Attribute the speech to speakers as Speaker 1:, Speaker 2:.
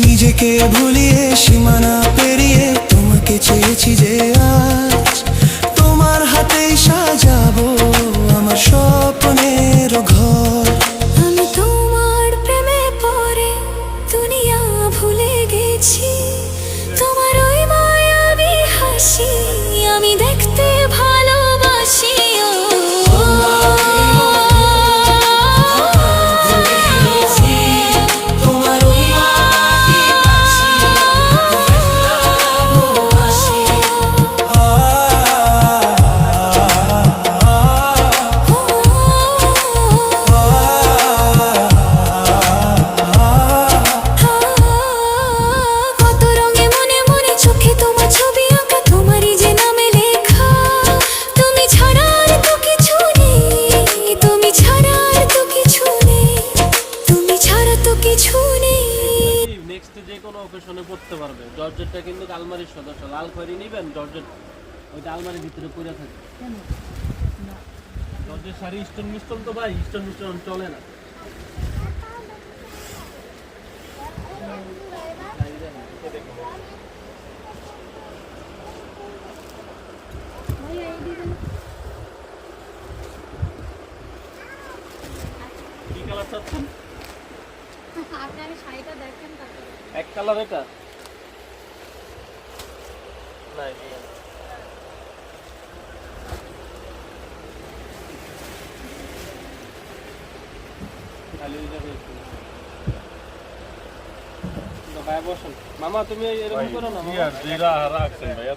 Speaker 1: নিজেকে ভুলিয়ে সীমানা পেরিয়ে তোমাকে চেয়েছি যে আজ তোমার হাতেই সাজাবো আমার স্বপ্নের ঘর।
Speaker 2: আমি তোমার প্রেমে পড়ে দুনিয়া ভুলে গেছি, তোমার ওই মায়াবী হাসি আমি দেখতে ভালোবাসি।
Speaker 3: পড়তে পারবে। জর্জেটটা কিন্তু আলমারির সদস্য, লাল খয়েরি নিবেন, জর্জেট ওইটা আলমারির ভিতরে পড়ে থাকে। জর্জেট শাড়ি স্টোন মিস্টোন তো ভাই, স্টোন মিস্টোন চলে না। কি কালার চাচ্ছেন?
Speaker 2: আপনার শাড়িটা দেখেন তারপরে।
Speaker 3: এক কালার এটা নাই খালি যাবে। ভাই বসুন মামা, তুমি এরকম করো না
Speaker 4: আর জিরা রাখছেন ভাইয়া।